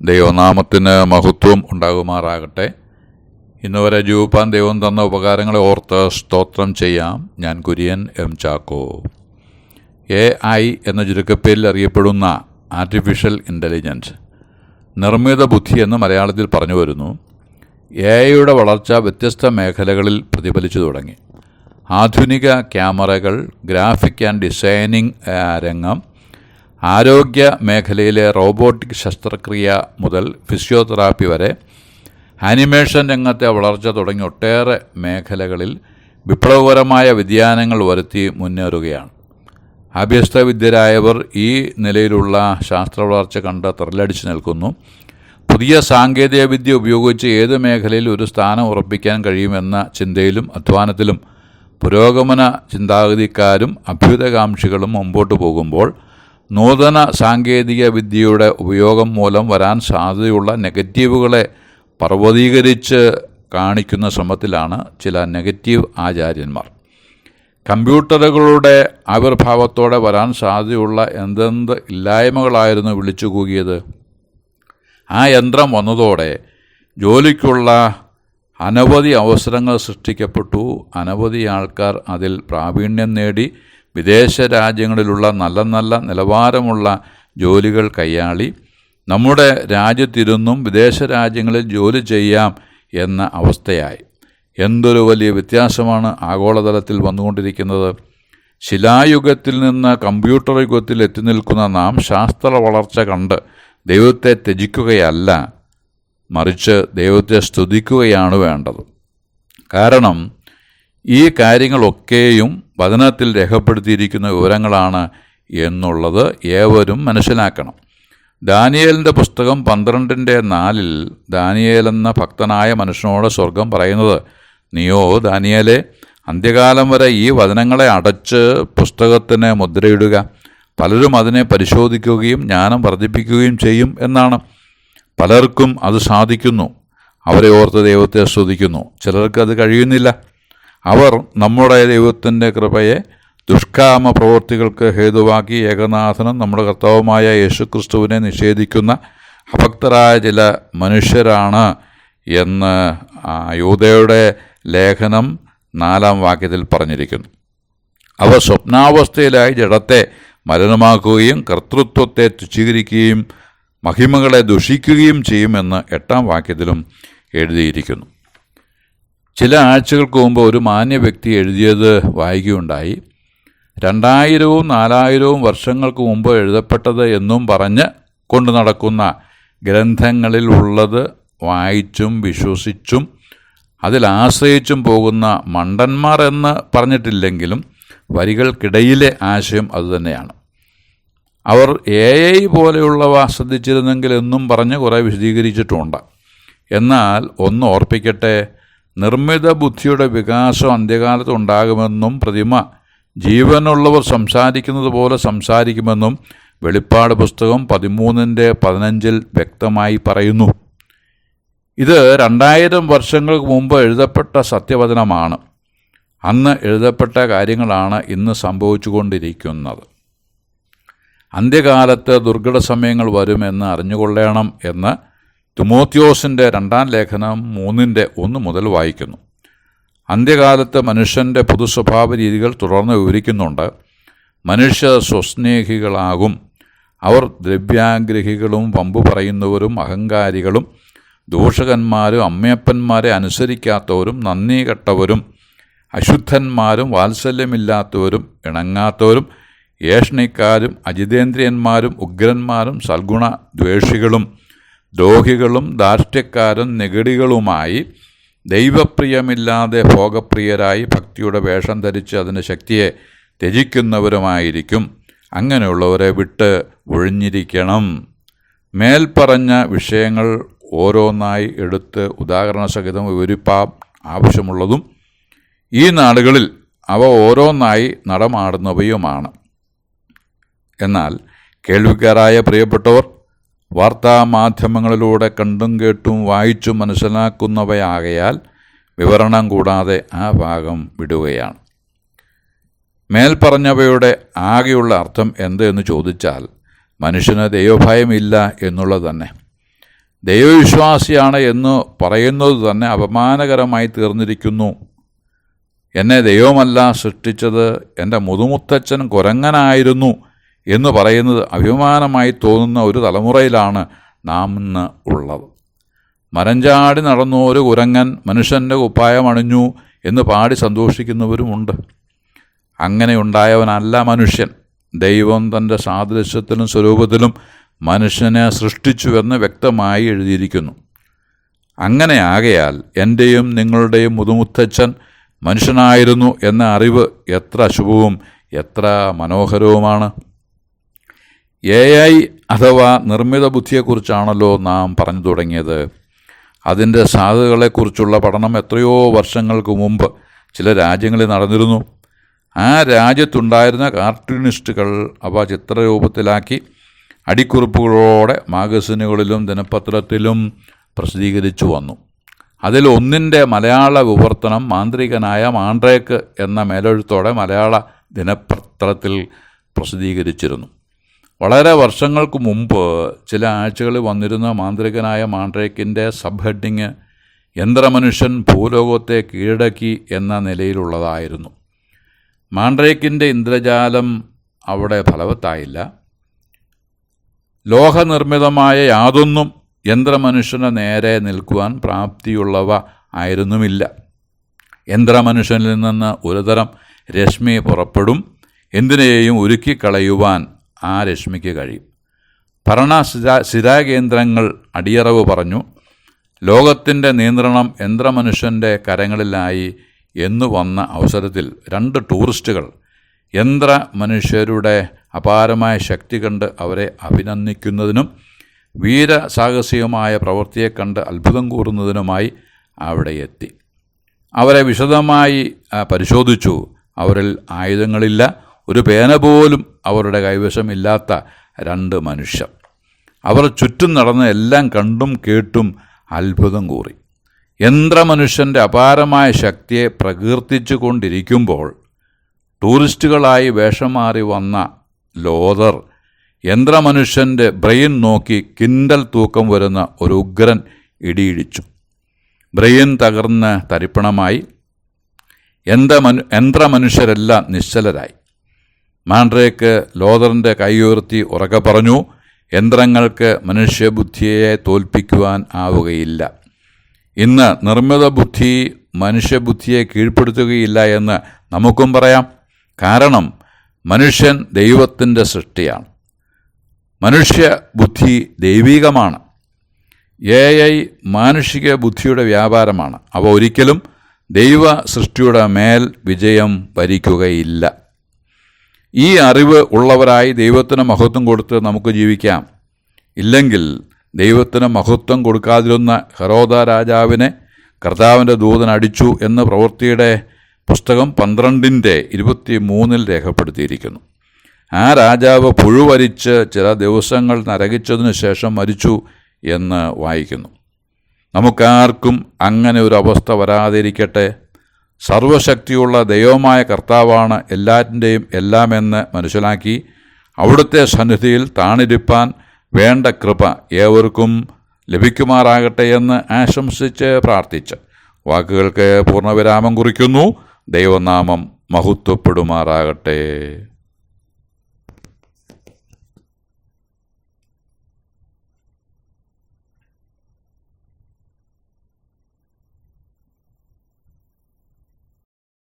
ദൈവനാമത്തിന് മഹത്വം ഉണ്ടാകുമാറാകട്ടെ. ഇന്നുവരെ ജീവിപ്പാൻ ദൈവം തന്ന ഉപകാരങ്ങളെ ഓർത്ത് സ്തോത്രം ചെയ്യാം. ഞാൻ കുര്യൻ എം ചാക്കോ. AI എന്ന ചുരുക്കപ്പേരിൽ അറിയപ്പെടുന്ന ആർട്ടിഫിഷ്യൽ ഇൻ്റലിജൻസ്, നിർമ്മിത ബുദ്ധി എന്ന് മലയാളത്തിൽ പറഞ്ഞു വരുന്നു. AIയുടെ വളർച്ച വ്യത്യസ്ത മേഖലകളിൽ പ്രതിഫലിച്ചു തുടങ്ങി. ആധുനിക ക്യാമറകൾ, ഗ്രാഫിക് ആൻഡ് ഡിസൈനിങ് രംഗം, ആരോഗ്യ മേഖലയിലെ റോബോട്ടിക് ശസ്ത്രക്രിയ മുതൽ ഫിസിയോതെറാപ്പി വരെ, ആനിമേഷൻ രംഗത്തെ വളർച്ച തുടങ്ങി ഒട്ടേറെ മേഖലകളിൽ വിപ്ലവകരമായ വ്യതിയാനങ്ങൾ വരുത്തി മുന്നേറുകയാണ്. അഭ്യസ്തവിദ്യരായവർ ഈ നിലയിലുള്ള ശാസ്ത്ര വളർച്ച കണ്ട് ത്രില്ലടിച്ചു നിൽക്കുന്നു. പുതിയ സാങ്കേതിക വിദ്യ ഉപയോഗിച്ച് ഏത് മേഖലയിൽ ഒരു സ്ഥാനം ഉറപ്പിക്കാൻ കഴിയുമെന്ന ചിന്തയിലും അധ്വാനത്തിലും പുരോഗമന ചിന്താഗതിക്കാരും അഭ്യുതകാംക്ഷികളും മുമ്പോട്ട് പോകുമ്പോൾ, നൂതന സാങ്കേതിക വിദ്യയുടെ ഉപയോഗം മൂലം വരാൻ സാധ്യതയുള്ള നെഗറ്റീവുകളെ പർവ്വതീകരിച്ച് കാണിക്കുന്ന ശ്രമത്തിലാണ് ചില നെഗറ്റീവ് ആചാര്യന്മാർ. കമ്പ്യൂട്ടറുകളുടെ ആവിർഭാവത്തോടെ വരാൻ സാധ്യതയുള്ള എന്തെന്ത് ഇല്ലായ്മകളായിരുന്നു വിളിച്ചു കൂകിയത്. ആ യന്ത്രം വന്നതോടെ ജോലിക്കുള്ള അനവധി അവസരങ്ങൾ സൃഷ്ടിക്കപ്പെട്ടു. അനവധി ആൾക്കാർ അതിൽ പ്രാവീണ്യം നേടി വിദേശ രാജ്യങ്ങളിലുള്ള നല്ല നല്ല നിലവാരമുള്ള ജോലികൾ കൈയാളി. നമ്മുടെ രാജ്യത്തിരുന്നും വിദേശ രാജ്യങ്ങളിൽ ജോലി ചെയ്യാം എന്ന അവസ്ഥയായി. എന്തൊരു വലിയ വ്യത്യാസമാണ് ആഗോളതലത്തിൽ വന്നുകൊണ്ടിരിക്കുന്നത്. ശിലായുഗത്തിൽ നിന്ന് കമ്പ്യൂട്ടർ യുഗത്തിൽ എത്തി നിൽക്കുന്ന നാം ശാസ്ത്ര വളർച്ച കണ്ട് ദൈവത്തെ ത്യജിക്കുകയല്ല, മറിച്ച് ദൈവത്തെ സ്തുതിക്കുകയാണ് വേണ്ടത്. കാരണം ഈ കാര്യങ്ങളൊക്കെയും വചനത്തിൽ രേഖപ്പെടുത്തിയിരിക്കുന്ന വിവരങ്ങളാണ് എന്നുള്ളത് ഏവരും മനസ്സിലാക്കണം. ദാനിയേലിൻ്റെ പുസ്തകം 12:4 ദാനിയേൽ എന്ന ഭക്തനായ മനുഷ്യനോട് സ്വർഗം പറയുന്നത്, നീയോ ദാനിയേലേ, അന്ത്യകാലം വരെ ഈ വചനങ്ങളെ അടച്ച് പുസ്തകത്തിന് മുദ്രയിടുക. പലരും അതിനെ പരിശോധിക്കുകയും ജ്ഞാനം വർദ്ധിപ്പിക്കുകയും ചെയ്യും എന്നാണ്. പലർക്കും അത് സാധിക്കുന്നു. അവരെ ഓർത്ത് ദൈവത്തെ സ്തുതിക്കുന്നു. ചിലർക്ക് അത് കഴിയുന്നില്ല. അവർ നമ്മുടെ ദൈവത്തിൻ്റെ കൃപയെ ദുഷ്കാമ പ്രവൃത്തികൾക്ക് ഹേതുവാക്കി ഏകനാഥനും നമ്മുടെ കർത്താവുമായ യേശുക്രിസ്തുവിനെ നിഷേധിക്കുന്ന അഭക്തരായ ചില മനുഷ്യരാണ് എന്ന് യൂദയുടെ ലേഖനം 4-ാം വാക്യത്തിൽ പറഞ്ഞിരിക്കുന്നു. അവർ സ്വപ്നാവസ്ഥയിലായി ജഡത്തെ മലിനമാക്കുകയും കർത്തൃത്വത്തെ തുച്ഛീകരിക്കുകയും മഹിമകളെ ദുഷിക്കുകയും ചെയ്യുമെന്ന് 8-ാം വാക്യത്തിലും എഴുതിയിരിക്കുന്നു. ചില ആഴ്ചകൾക്ക് മുമ്പ് ഒരു മാന്യ വ്യക്തി എഴുതിയത് വായിക്കുകയുണ്ടായി. 2000-ഉം 4000-ഉം വർഷങ്ങൾക്ക് മുമ്പ് എഴുതപ്പെട്ടത് എന്നും പറഞ്ഞ് കൊണ്ടു നടക്കുന്ന ഗ്രന്ഥങ്ങളിൽ ഉള്ളത് വായിച്ചും വിശ്വസിച്ചും അതിലാശ്രയിച്ചും പോകുന്ന മണ്ടന്മാർ എന്ന് പറഞ്ഞിട്ടില്ലെങ്കിലും വരികൾക്കിടയിലെ ആശയം അതുതന്നെയാണ്. അവർ AI പോലെയുള്ളവ ശ്രദ്ധിച്ചിരുന്നെങ്കിൽ എന്നും പറഞ്ഞ് കുറേ വിശദീകരിച്ചിട്ടുണ്ട്. എന്നാൽ ഒന്ന് ഓർപ്പിക്കട്ടെ, നിർമ്മിത ബുദ്ധിയുടെ വികാസം അന്ത്യകാലത്ത് ഉണ്ടാകുമെന്നും പ്രതിമ ജീവനുള്ളവർ സംസാരിക്കുന്നത് പോലെ സംസാരിക്കുമെന്നും വെളിപ്പാട് പുസ്തകം 13:15 വ്യക്തമായി പറയുന്നു. ഇത് 2000 വർഷങ്ങൾക്ക് മുമ്പ് എഴുതപ്പെട്ട സത്യവചനമാണ്. അന്ന് എഴുതപ്പെട്ട കാര്യങ്ങളാണ് ഇന്ന് സംഭവിച്ചുകൊണ്ടിരിക്കുന്നത്. അന്ത്യകാലത്ത് ദുർഘട സമയങ്ങൾ വരുമെന്ന് അറിഞ്ഞുകൊള്ളണം എന്ന് തിമോത്തിയോസിൻ്റെ 2-ാം ലേഖനം 3:1 മുതൽ വായിക്കുന്നു. അന്ത്യകാലത്ത് മനുഷ്യൻ്റെ പൊതു സ്വഭാവ രീതികൾ തുടർന്ന് വിവരിക്കുന്നുണ്ട്. മനുഷ്യർ സ്വസ്നേഹികളാകും. അവർ ദ്രവ്യാഗ്രഹികളും വമ്പു പറയുന്നവരും അഹങ്കാരികളും ദൂഷകന്മാരും അമ്മയപ്പന്മാരെ അനുസരിക്കാത്തവരും നന്ദി കെട്ടവരും അശുദ്ധന്മാരും വാത്സല്യമില്ലാത്തവരും ഇണങ്ങാത്തവരും ഏഷണിക്കാരും അജിതേന്ദ്രിയന്മാരും ഉഗ്രന്മാരും സൽഗുണ ദ്വേഷികളും ദ്രോഹികളും ധാർഷ്ട്യക്കാരും നെഗടികളുമായി ദൈവപ്രിയമില്ലാതെ ഭോഗപ്രിയരായി ഭക്തിയുടെ വേഷം ധരിച്ച് അതിൻ്റെ ശക്തിയെ ത്യജിക്കുന്നവരുമായിരിക്കും. അങ്ങനെയുള്ളവരെ വിട്ട് ഒഴിഞ്ഞിരിക്കണം. മേൽപ്പറഞ്ഞ വിഷയങ്ങൾ ഓരോന്നായി എടുത്ത് ഉദാഹരണസഹിതം വിവരിപ്പാൻ ആവശ്യമുള്ളതും ഈ നാളുകളിൽ അവ ഓരോന്നായി നടമാടുന്നവയുമാണ്. എന്നാൽ കേൾവിക്കാരായ പ്രിയപ്പെട്ടവർ വാർത്താമാധ്യമങ്ങളിലൂടെ കണ്ടും കേട്ടും വായിച്ചും മനസ്സിലാക്കുന്നവയാകയാൽ വിവരണം കൂടാതെ ആ ഭാഗം വിടുകയാണ്. മേൽപ്പറഞ്ഞവയുടെ ആകെയുള്ള അർത്ഥം എന്ത് എന്ന് ചോദിച്ചാൽ മനുഷ്യന് ദൈവഭയമില്ല എന്നുള്ളത് തന്നെ. ദൈവവിശ്വാസിയാണ് എന്ന് പറയുന്നത് തന്നെ അപമാനകരമായി തീർന്നിരിക്കുന്നു. എന്നെ ദൈവമല്ല സൃഷ്ടിച്ചത്, എൻ്റെ മുതുമുത്തച്ഛൻ കുരങ്ങനായിരുന്നു എന്ന് പറയുന്നത് അഭിമാനമായി തോന്നുന്ന ഒരു തലമുറയിലാണ് നാം ഇന്ന് ഉള്ളത്. മരഞ്ചാടി നടന്നു ഒരു കുരങ്ങൻ മനുഷ്യൻ്റെ കുപ്പായം അണിഞ്ഞു എന്ന് പാടി സന്തോഷിക്കുന്നവരുമുണ്ട്. അങ്ങനെ ഉണ്ടായവനല്ല മനുഷ്യൻ. ദൈവം തൻ്റെ സാദൃശ്യത്തിലും സ്വരൂപത്തിലും മനുഷ്യനെ സൃഷ്ടിച്ചുവെന്ന് വ്യക്തമായി എഴുതിയിരിക്കുന്നു. അങ്ങനെ ആകയാൽ എൻ്റെയും നിങ്ങളുടെയും മുതുമുത്തച്ഛൻ മനുഷ്യനായിരുന്നു എന്ന അറിവ് എത്ര ശുഭവും എത്ര മനോഹരവുമാണ്. AI അഥവാ നിർമ്മിത ബുദ്ധിയെക്കുറിച്ചാണല്ലോ നാം പറഞ്ഞു തുടങ്ങിയത്. അതിൻ്റെ സാധ്യതകളെക്കുറിച്ചുള്ള പഠനം എത്രയോ വർഷങ്ങൾക്ക് മുമ്പ് ചില രാജ്യങ്ങളിൽ നടന്നിരുന്നു. ആ രാജ്യത്തുണ്ടായിരുന്ന കാർട്ടൂണിസ്റ്റുകൾ അവ ചിത്രരൂപത്തിലാക്കി അടിക്കുറിപ്പുകളോടെ മാഗസിനുകളിലും ദിനപത്രത്തിലും പ്രസിദ്ധീകരിച്ചു വന്നു. അതിൽ ഒന്നിൻ്റെ മലയാള വിവർത്തനം മാന്ത്രികനായ മാൻഡ്രേക്ക് എന്ന മേലെഴുത്തോടെ മലയാള ദിനപത്രത്തിൽ പ്രസിദ്ധീകരിച്ചിരുന്നു. വളരെ വർഷങ്ങൾക്ക് മുമ്പ് ചില ആഴ്ചകളിൽ വന്നിരുന്ന മാന്ത്രികനായ മാൻഡ്രേക്കിൻ്റെ സബ് ഹെഡിങ് യന്ത്രമനുഷ്യൻ ഭൂലോകത്തെ കീഴടക്കി എന്ന നിലയിലുള്ളതായിരുന്നു. മാൻഡ്രേക്കിൻ്റെ ഇന്ദ്രജാലം അവിടെ ഫലവത്തായില്ല. ലോഹനിർമ്മിതമായ യാതൊന്നും യന്ത്രമനുഷ്യന് നേരെ നിൽക്കുവാൻ പ്രാപ്തിയുള്ളവ ആയിരുന്നുമില്ല. യന്ത്രമനുഷ്യനിൽ നിന്ന് ഒരുതരം രശ്മി പുറപ്പെടും. എന്തിനേയും ഉരുക്കിക്കളയുവാൻ ആ രശ്മിക്ക് കഴിയും. ഭരണസിരാകേന്ദ്രങ്ങൾ അടിയറവ് പറഞ്ഞു. ലോകത്തിൻ്റെ നിയന്ത്രണം യന്ത്രമനുഷ്യൻ്റെ കരങ്ങളിലായി എന്നു വന്ന അവസരത്തിൽ 2 ടൂറിസ്റ്റുകൾ യന്ത്രമനുഷ്യരുടെ അപാരമായ ശക്തി കണ്ട് അവരെ അഭിനന്ദിക്കുന്നതിനും വീരസാഹസികമായ പ്രവൃത്തിയെ കണ്ട് അത്ഭുതം കൂറുന്നതിനുമായി അവിടെ എത്തി. അവരെ വിശദമായി പരിശോധിച്ചു. അവരിൽ ആയുധങ്ങളില്ല, ഒരു പേന പോലും അവരുടെ കൈവശമില്ലാത്ത 2 മനുഷ്യർ. അവർ ചുറ്റും നടന്ന് എല്ലാം കണ്ടും കേട്ടും അത്ഭുതം കൂറി. യന്ത്രമനുഷ്യൻ്റെ അപാരമായ ശക്തിയെ പ്രകീർത്തിച്ചു കൊണ്ടിരിക്കുമ്പോൾ ടൂറിസ്റ്റുകളായി വേഷം മാറി വന്ന ലോതർ യന്ത്രമനുഷ്യൻ്റെ ബ്രെയിൻ നോക്കി കിൻഡൽ തൂക്കം വരുന്ന ഒരു ഉഗ്രൻ ഇടിയിടിച്ചു. ബ്രെയിൻ തകർന്ന് തരിപ്പണമായി. യന്ത്രമനുഷ്യരെല്ലാം നിശ്ചലരായി. മാൻഡ്രേക്ക് ലോതറിൻ്റെ കൈയുയർത്തി ഉറക്കെ പറഞ്ഞു, യന്ത്രങ്ങൾക്ക് മനുഷ്യബുദ്ധിയെ തോൽപ്പിക്കുവാൻ ആവുകയില്ല. ഇന്ന് നിർമ്മിത ബുദ്ധി മനുഷ്യബുദ്ധിയെ കീഴ്പ്പെടുത്തുകയില്ല എന്ന് നമുക്കും പറയാം. കാരണം മനുഷ്യൻ ദൈവത്തിൻ്റെ സൃഷ്ടിയാണ്. മനുഷ്യബുദ്ധി ദൈവികമാണ്. AI മാനുഷിക ബുദ്ധിയുടെ വ്യാപാരമാണ്. അവ ഒരിക്കലും ദൈവ സൃഷ്ടിയുടെ മേൽ വിജയം വരിക്കുകയില്ല. ഈ അറിവ് ഉള്ളവരായി ദൈവത്തിന് മഹത്വം കൊടുത്ത് നമുക്ക് ജീവിക്കാം. ഇല്ലെങ്കിൽ ദൈവത്തിന് മഹത്വം കൊടുക്കാതിരുന്ന ഹെരോദ രാജാവിനെ കർത്താവിൻ്റെ ദൂതൻ അടിച്ചു എന്ന് പ്രവൃത്തിയുടെ പുസ്തകം 12:23 രേഖപ്പെടുത്തിയിരിക്കുന്നു. ആ രാജാവ് പുഴുവരിച്ച് ചില ദിവസങ്ങൾ നരകിച്ചതിനു ശേഷം മരിച്ചു എന്ന് വായിക്കുന്നു. നമുക്കാർക്കും അങ്ങനെ ഒരു അവസ്ഥ വരാതിരിക്കട്ടെ. സർവശക്തിയുള്ള ദൈവമായ കർത്താവാണ് എല്ലാറ്റിൻ്റെയും എല്ലാമെന്ന് മനസ്സിലാക്കി അവിടുത്തെ സന്നിധിയിൽ താണിരിപ്പാൻ വേണ്ട കൃപ ഏവർക്കും ലഭിക്കുമാറാകട്ടെ എന്ന് ആശംസിച്ച് പ്രാർത്ഥിച്ച് വാക്കുകൾക്ക് പൂർണ്ണവിരാമം കുറിക്കുന്നു. ദൈവനാമം മഹത്വപ്പെടുമാറാകട്ടെ.